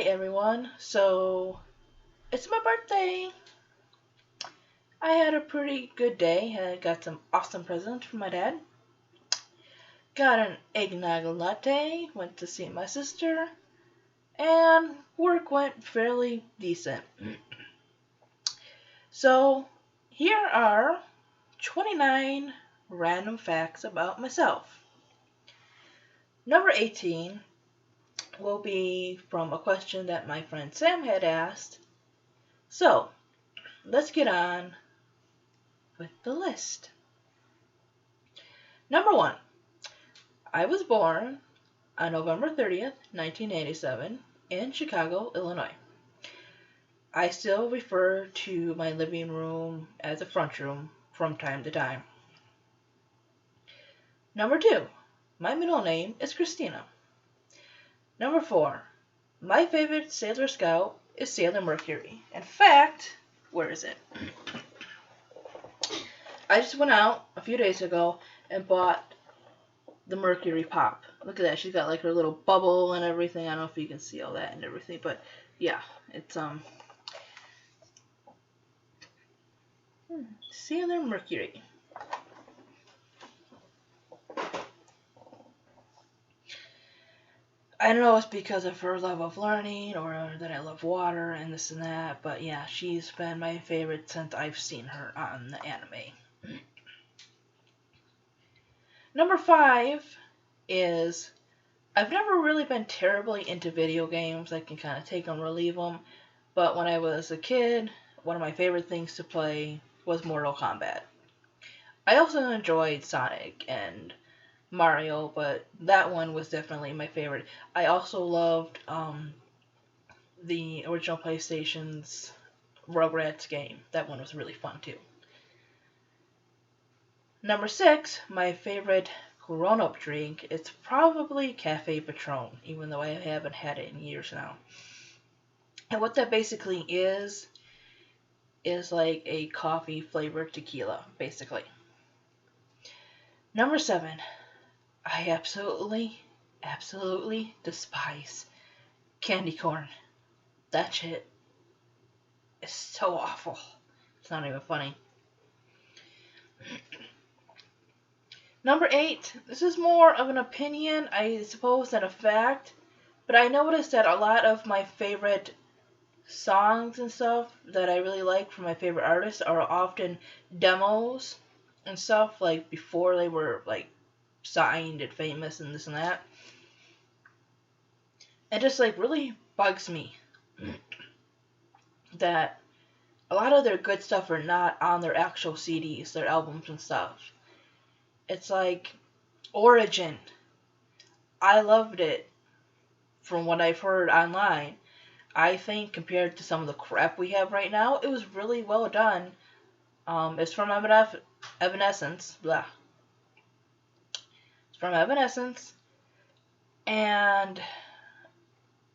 everyone. So, it's my birthday. I had a pretty good day. I got some awesome presents from my dad. Got an eggnog latte. Went to see my sister. And work went fairly decent. So, here are 29 random facts about myself. Number 18 will be from a question that my friend Sam had asked. So, let's get on with the list. Number 1. I was born on November 30th, 1987, in Chicago, Illinois. I still refer to my living room as a front room from time to time. Number 2. My middle name is Christina. Number 4. My favorite Sailor Scout is Sailor Mercury. In fact, where is it? I just went out a few days ago and bought the Mercury Pop. Look at that. She's got like her little bubble and everything. I don't know if you can see all that and everything, but yeah, it's Sailor Mercury. I don't know if it's because of her love of learning or that I love water and this and that, but yeah, she's been my favorite since I've seen her on the anime. Number 5 is I've never really been terribly into video games. I can kind of take them or leave them, but when I was a kid, one of my favorite things to play was Mortal Kombat. I also enjoyed Sonic and Mario, but that one was definitely my favorite. I also loved the original PlayStation's Rugrats game. That one was really fun too. Number 6, my favorite grown-up drink, it's probably Cafe Patron, even though I haven't had it in years now. And what that basically is like a coffee flavored tequila, basically. Number 7, I absolutely despise candy corn. That shit is so awful. It's not even funny. Number 8, this is more of an opinion, I suppose, than a fact, but I noticed that a lot of my favorite songs and stuff that I really like from my favorite artists are often demos and stuff, like before they were like signed and famous and this and that. It just like really bugs me that a lot of their good stuff are not on their actual CDs, their albums and stuff. It's like Origin. I loved it from what I've heard online. I think compared to some of the crap we have right now, it was really well done. It's from Evanescence. Blah. It's from Evanescence. And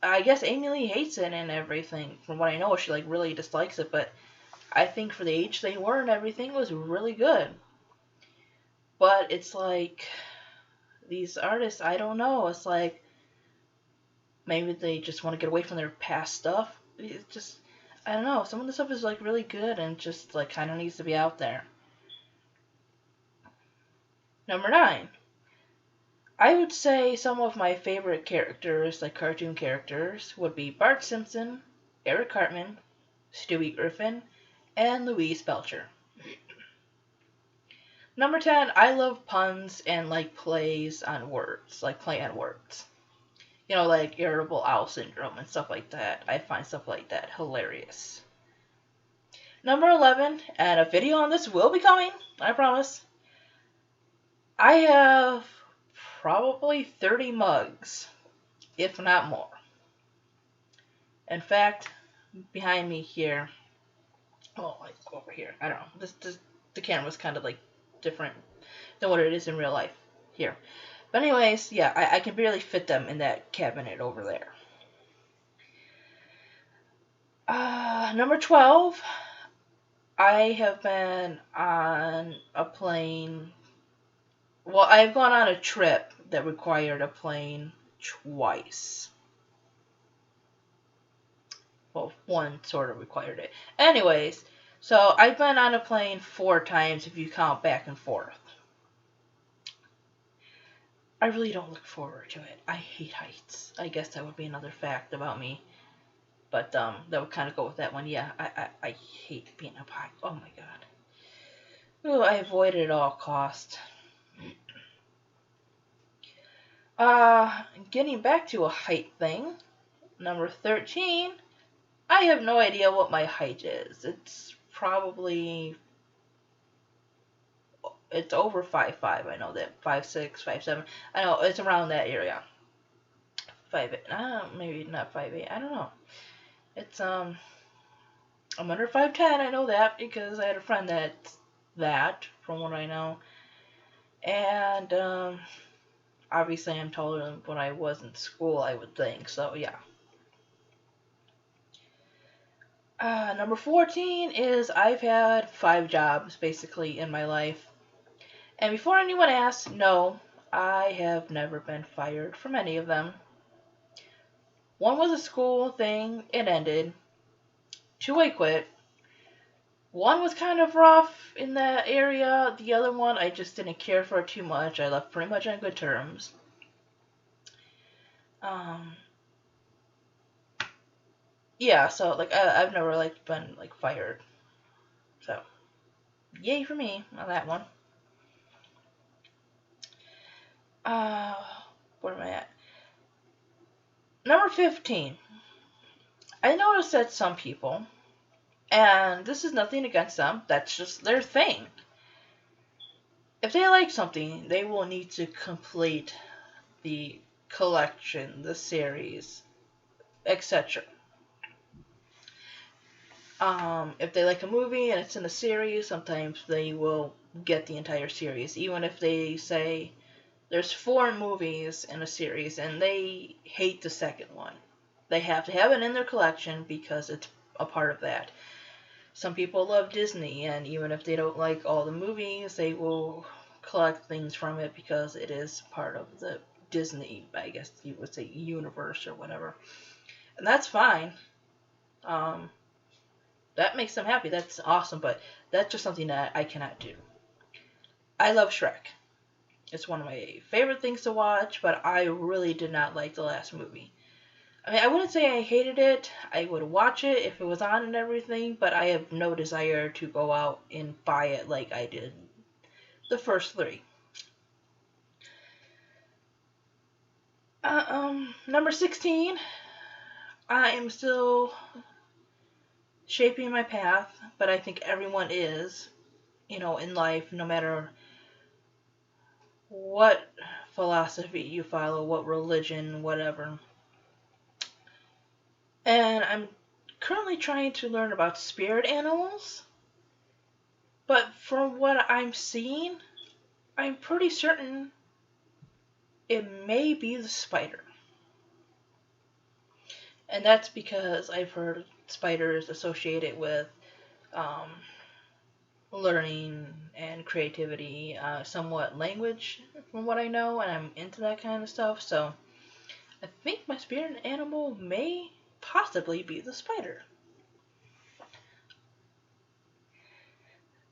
I guess Amy Lee hates it and everything. From what I know, she like really dislikes it, but I think for the age they were and everything, it was really good. But it's like these artists, I don't know. It's like maybe they just want to get away from their past stuff. It's just, I don't know. Some of the stuff is like really good and just like kind of needs to be out there. Number 9. I would say some of my favorite characters, like cartoon characters, would be Bart Simpson, Eric Cartman, Stewie Griffin, and Louise Belcher. Number 10, I love puns and like plays on words, like play on words. You know, like irritable owl syndrome and stuff like that. I find stuff like that hilarious. Number 11, and a video on this will be coming, I promise. I have probably 30 mugs, if not more. In fact, behind me here, oh, like over here, I don't know, the camera's kind of like different than what it is in real life here. But anyways, yeah, I can barely fit them in that cabinet over there. Number 12, I have been on a plane. Well, I've gone on a trip that required a plane twice. Well, one sort of required it. Anyways, so I've been on a plane 4 times if you count back and forth. I really don't look forward to it. I hate heights. I guess that would be another fact about me. But that would kind of go with that one. Yeah, I hate being up high. Oh my god. Ooh, I avoid it at all cost. Getting back to a height thing. Number 13. I have no idea what my height is. It's probably it's over 5'5". I know that 5'6", 5'7". I know it's around that area. 5'8". Maybe not 5'8". I don't know. It's I'm under 5'10". I know that because I had a friend that's that from what I know. And obviously I'm taller than when I was in school, I would think. So yeah. Number 14 is I've had 5 jobs basically in my life. And before anyone asks, no, I have never been fired from any of them. One was a school thing, it ended. 2 I quit. One was kind of rough in that area. The other one, I just didn't care for it too much. I left pretty much on good terms. Yeah, so like I've never like been like fired. So, yay for me on that one. Uh, where am I at? Number 15. I noticed that some people, and this is nothing against them, that's just their thing. If they like something, they will need to complete the collection, the series, etc. If they like a movie and it's in a series, sometimes they will get the entire series, even if they say there's 4 movies in a series and they hate the second one. They have to have it in their collection because it's a part of that. Some people love Disney, and even if they don't like all the movies, they will collect things from it because it is part of the Disney, I guess you would say, universe or whatever. And that's fine. That makes them happy. That's awesome, but that's just something that I cannot do. I love Shrek. It's one of my favorite things to watch, but I really did not like the last movie. I mean, I wouldn't say I hated it. I would watch it if it was on and everything, but I have no desire to go out and buy it like I did the first 3. Number 16. I am still shaping my path, but I think everyone is, in life, no matter what philosophy you follow, what religion, whatever. And I'm currently trying to learn about spirit animals, but from what I'm seeing, I'm pretty certain it may be the spider. And that's because I've heard spiders associated with um, learning and creativity, somewhat language, from what I know, and I'm into that kind of stuff. So I think my spirit animal may possibly be the spider.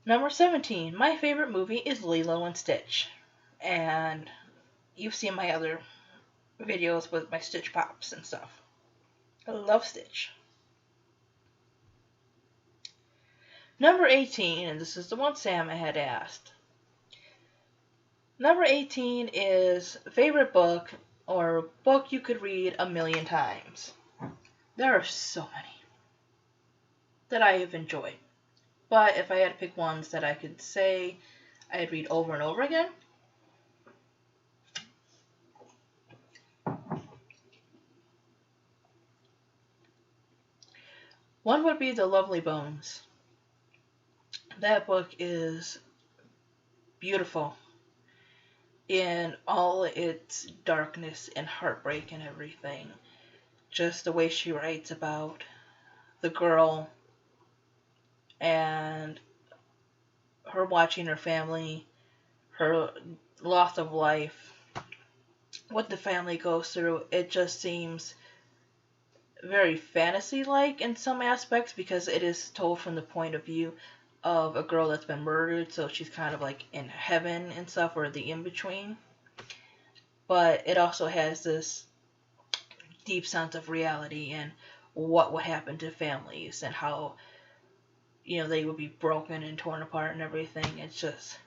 Number 17. My favorite movie is Lilo and Stitch. And you've seen my other videos with my Stitch Pops and stuff. I love Stitch. Number 18, and this is the one Sam had asked. Number 18 is favorite book or book you could read a million times. There are so many that I have enjoyed. But if I had to pick ones that I could say I'd read over and over again, one would be The Lovely Bones. That book is beautiful in all its darkness and heartbreak and everything. Just the way she writes about the girl and her watching her family, her loss of life, what the family goes through. It just seems very fantasy-like in some aspects because it is told from the point of view of a girl that's been murdered, so she's kind of like in heaven and stuff, or the in-between. But it also has this deep sense of reality and what would happen to families and how, they would be broken and torn apart and everything. It's just,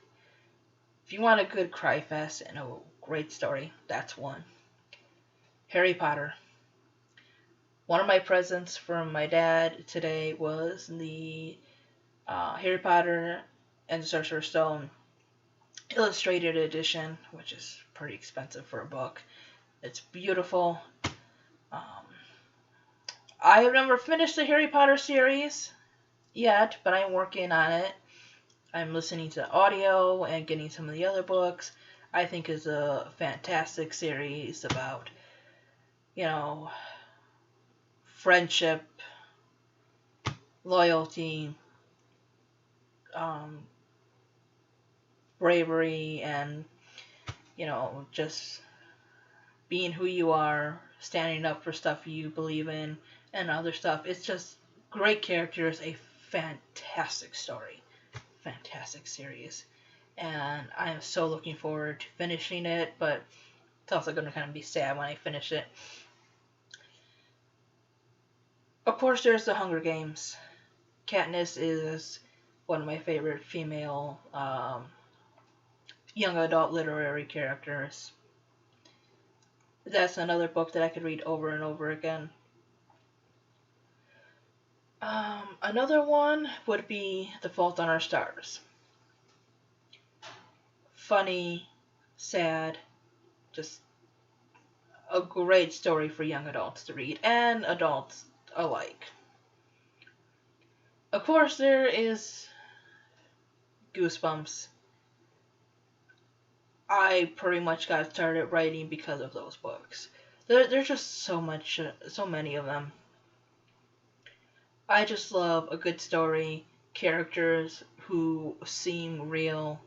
if you want a good cry fest and a great story, that's one. Harry Potter. One of my presents from my dad today was the Harry Potter and the Sorcerer's Stone illustrated edition, which is pretty expensive for a book. It's beautiful. Um, I have never finished the Harry Potter series yet, but I'm working on it. I'm listening to audio and getting some of the other books. I think is a fantastic series about, friendship, loyalty, bravery, and, just being who you are, standing up for stuff you believe in, and other stuff. It's just great characters, a fantastic story, fantastic series. And I am so looking forward to finishing it, but it's also going to kind of be sad when I finish it. Of course, there's the Hunger Games. Katniss is one of my favorite female young adult literary characters. That's another book that I could read over and over again. Another one would be The Fault in Our Stars. Funny, sad, just a great story for young adults to read, and adults alike. Of course, there is Goosebumps. I pretty much got started writing because of those books. There's just so many of them. I just love a good story, characters who seem real,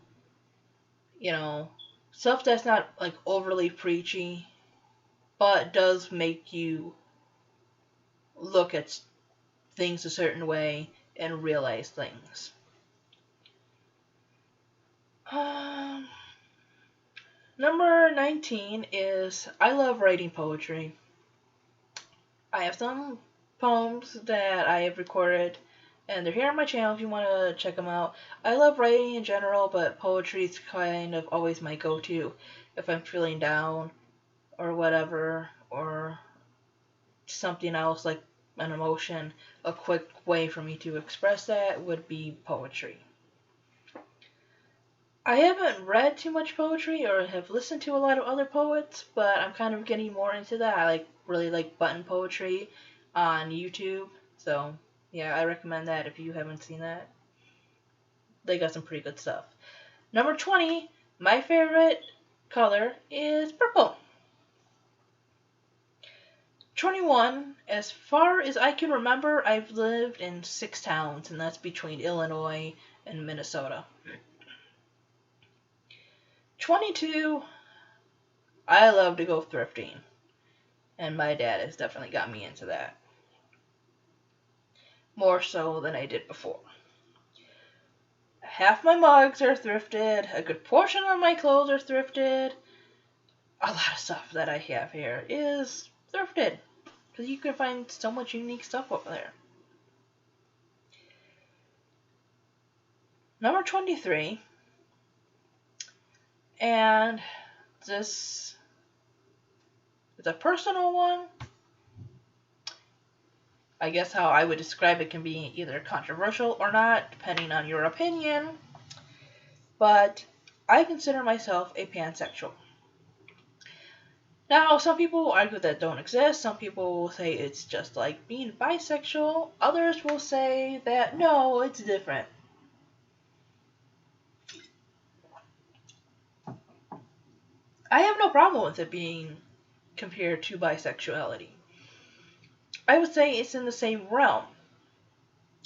stuff that's not like overly preachy, but does make you look at things a certain way and realize things. Number 19 is I love writing poetry. I have some poems that I have recorded, and they're here on my channel if you want to check them out. I love writing in general, but poetry is kind of always my go-to if I'm feeling down or whatever, or something else like an emotion. A quick way for me to express that would be poetry. I haven't read too much poetry or have listened to a lot of other poets, but I'm kind of getting more into that. I really like button poetry on YouTube. So, yeah, I recommend that if you haven't seen that. They got some pretty good stuff. Number 20, my favorite color is purple. 21, as far as I can remember, I've lived in 6 towns, and that's between Illinois and Minnesota. 22, I love to go thrifting, and my dad has definitely got me into that. More so than I did before. Half my mugs are thrifted, a good portion of my clothes are thrifted. A lot of stuff that I have here is thrifted, because you can find so much unique stuff over there. Number 23, and this is a personal one. I guess how I would describe it can be either controversial or not, depending on your opinion. But I consider myself a pansexual. Now, some people argue that don't exist. Some people will say it's just like being bisexual. Others will say that no, it's different. I have no problem with it being compared to bisexuality. I would say it's in the same realm.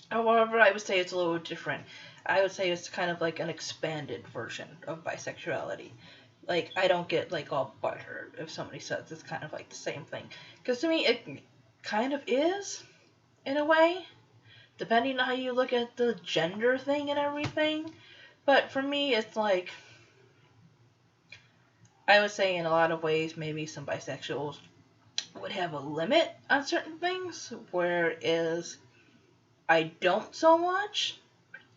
However, I would say it's a little different. I would say it's kind of like an expanded version of bisexuality. Like, I don't get like all butthurt if somebody says it's kind of like the same thing. Because to me, kind of is, in a way, depending on how you look at the gender thing and everything. But for me, it's like, I would say in a lot of ways, maybe some bisexuals would have a limit on certain things, whereas I don't so much.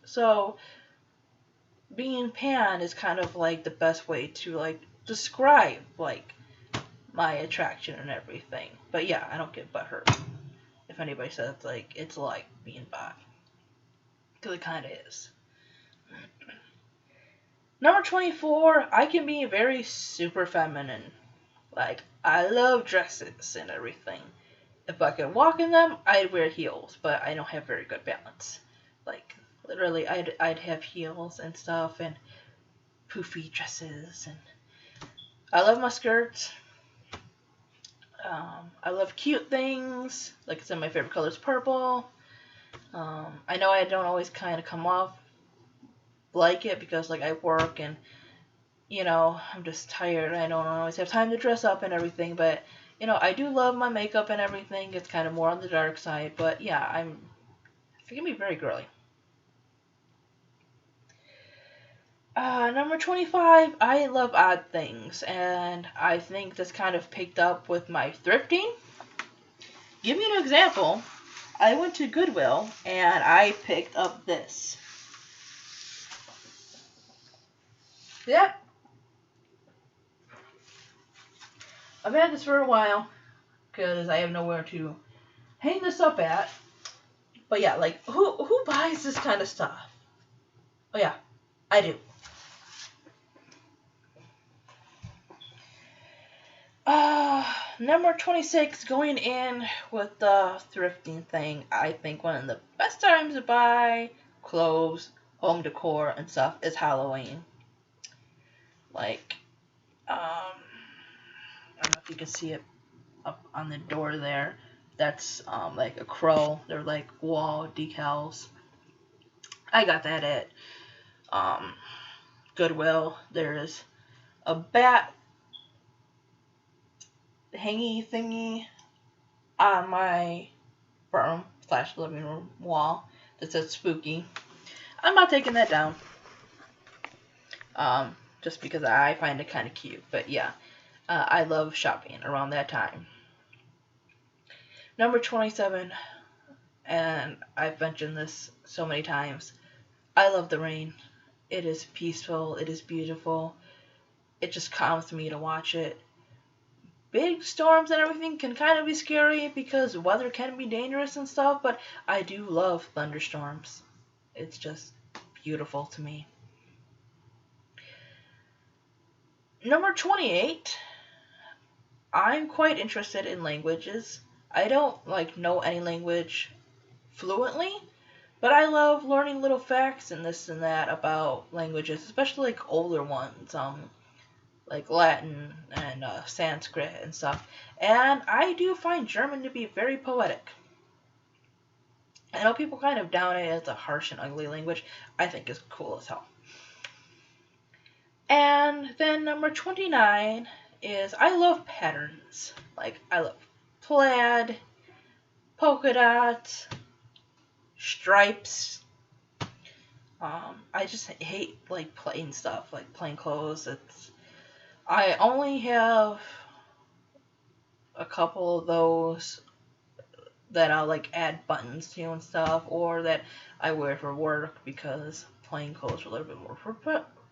So being pan is kind of like the best way to like describe like my attraction and everything. But yeah, I don't get butthurt if anybody says like it's like being bi, because it kind of is. Number 24, I can be very super feminine. Like, I love dresses and everything. If I could walk in them, I'd wear heels, but I don't have very good balance. Like, literally, I'd have heels and stuff and poofy dresses, and I love my skirts. I love cute things. Like I said, my favorite color is purple. I know I don't always kind of come off like it because like I work and I'm just tired. I don't always have time to dress up and everything, but I do love my makeup and everything. It's kind of more on the dark side, but yeah, I can be very girly. Number 25, I love odd things, and I think this kind of picked up with my thrifting. Give you an example. I went to Goodwill, and I picked up this. Yep. I've had this for a while, because I have nowhere to hang this up at. But yeah, like, who buys this kind of stuff? Oh yeah, I do. Number 26, going in with the thrifting thing, I think one of the best times to buy clothes, home decor, and stuff is Halloween. Like, I don't know if you can see it up on the door there. That's like a crow. They're like wall decals. I got that at Goodwill. There's a bat hangy thingy on my room/living room wall that says spooky. I'm not taking that down. Just because I find it kind of cute. But yeah, I love shopping around that time. Number 27, and I've mentioned this so many times, I love the rain. It is peaceful. It is beautiful. It just calms me to watch it. Big storms and everything can kind of be scary because weather can be dangerous and stuff, but I do love thunderstorms. It's just beautiful to me. Number 28, I'm quite interested in languages. I don't know any language fluently, but I love learning little facts and this and that about languages, especially like older ones, like Latin and Sanskrit and stuff. And I do find German to be very poetic. I know people kind of down it as a harsh and ugly language. I think it's cool as hell. And then number 29 is I love patterns. Like, I love plaid, polka dots, stripes. I just hate like plain stuff, like plain clothes. I only have a couple of those that I'll like add buttons to and stuff, or that I wear for work because plain clothes are a little bit more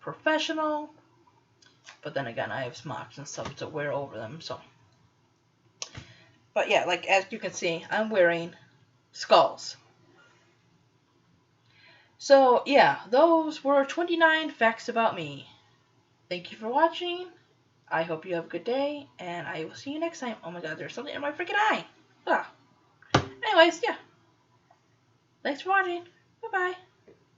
professional. But then again, I have smocks and stuff to wear over them, so. But yeah, like as you can see, I'm wearing skulls. So yeah, those were 29 facts about me. Thank you for watching. I hope you have a good day, and I will see you next time. Oh my god, there's something in my freaking eye. Ah. Anyways, yeah. Thanks for watching. Bye-bye.